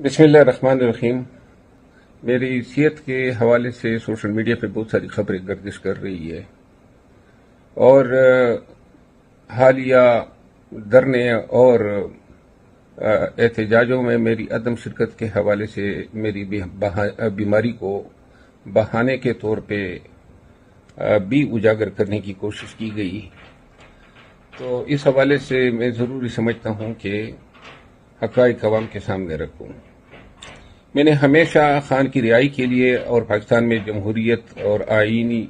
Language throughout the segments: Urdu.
بسم اللہ الرحمن الرحیم۔ میری صحت کے حوالے سے سوشل میڈیا پہ بہت ساری خبریں گردش کر رہی ہے اور حالیہ دھرنے اور احتجاجوں میں میری عدم شرکت کے حوالے سے میری بیماری کو بہانے کے طور پہ بھی اجاگر کرنے کی کوشش کی گئی، تو اس حوالے سے میں ضروری سمجھتا ہوں کہ حقائق عوام کے سامنے رکھوں۔ میں نے ہمیشہ خان کی رہائی کے لیے اور پاکستان میں جمہوریت اور آئینی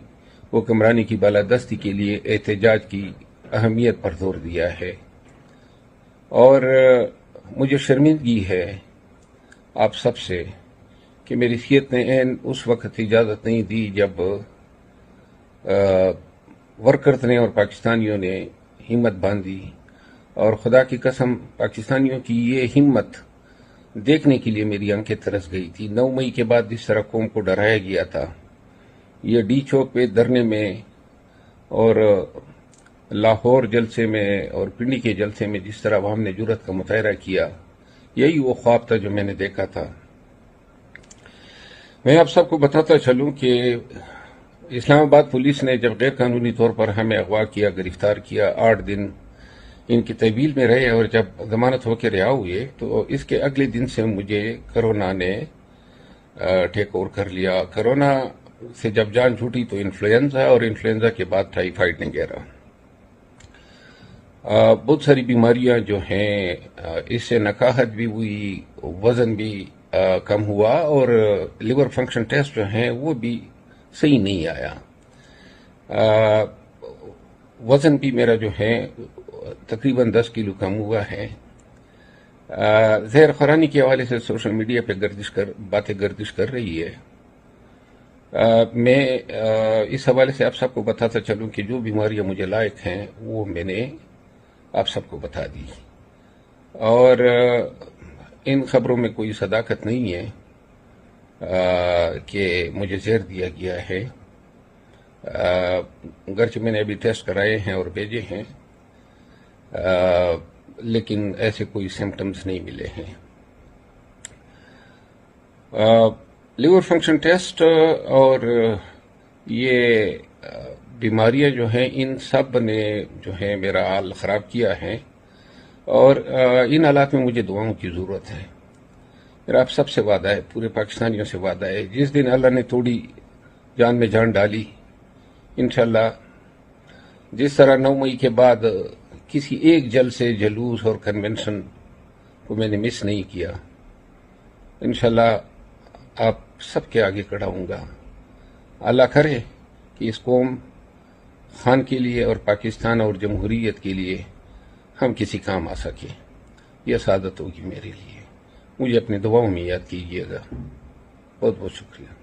حکمرانی کی بالادستی کے لیے احتجاج کی اہمیت پر زور دیا ہے، اور مجھے شرمندگی ہے آپ سب سے کہ میری صحت نے اس وقت اجازت نہیں دی جب ورکرز نے اور پاکستانیوں نے ہمت باندھی، اور خدا کی قسم پاکستانیوں کی یہ ہمت دیکھنے کے لیے میری آنکھیں ترس گئی تھی۔ 9 مئی کے بعد جس طرح قوم کو ڈرایا گیا تھا، یہ ڈی چوک پہ دھرنے میں اور لاہور جلسے میں اور پنڈی کے جلسے میں جس طرح عوام نے جرأت کا مظاہرہ کیا، یہی وہ خواب تھا جو میں نے دیکھا تھا۔ میں آپ سب کو بتاتا چلوں کہ اسلام آباد پولیس نے جب غیر قانونی طور پر ہمیں اغوا کیا، گرفتار کیا، 8 دن ان کی تحویل میں رہے اور جب ضمانت ہو کے رہا ہوئے تو اس کے اگلے دن سے مجھے کرونا نے ٹیک اوور کر لیا۔ کرونا سے جب جان چھوٹی تو انفلوئنزا، اور انفلوئنزا کے بعد ٹائیفائیڈ وغیرہ بہت ساری بیماریاں جو ہیں، اس سے نکاہت بھی ہوئی، وزن بھی کم ہوا، اور لیور فنکشن ٹیسٹ جو ہیں وہ بھی صحیح نہیں آیا۔ وزن بھی میرا جو ہے تقریباً 10 کلو کم ہوا ہے۔ زہر خورانی کے حوالے سے سوشل میڈیا پہ باتیں گردش کر رہی ہے۔ میں اس حوالے سے آپ سب کو بتاتا چلوں کہ جو بیماریاں مجھے لائق ہیں وہ میں نے آپ سب کو بتا دی، اور ان خبروں میں کوئی صداقت نہیں ہے کہ مجھے زہر دیا گیا ہے، گرچہ میں نے ابھی ٹیسٹ کرائے ہیں اور بھیجے ہیں، لیکن ایسے کوئی سمپٹمز نہیں ملے ہیں۔ لیور فنکشن ٹیسٹ اور یہ بیماریاں جو ہیں ان سب نے جو ہے میرا حال خراب کیا ہے، اور ان حالات میں مجھے دعاؤں کی ضرورت ہے۔ میرا آپ سب سے وعدہ ہے، پورے پاکستانیوں سے وعدہ ہے، جس دن اللہ نے تھوڑی جان میں جان ڈالی، انشاءاللہ جس طرح 9 مئی کے بعد کسی ایک جلسے، جلوس اور کنونشن کو میں نے مس نہیں کیا، انشاءاللہ آپ سب کے آگے کھڑا ہوں گا۔ اللہ کرے کہ اس قوم خان کے لیے اور پاکستان اور جمہوریت کے لیے ہم کسی کام آ سکے، یہ سعادت ہوگی میرے لیے۔ مجھے اپنی دعاؤں میں یاد کیجیے گا۔ بہت بہت شکریہ۔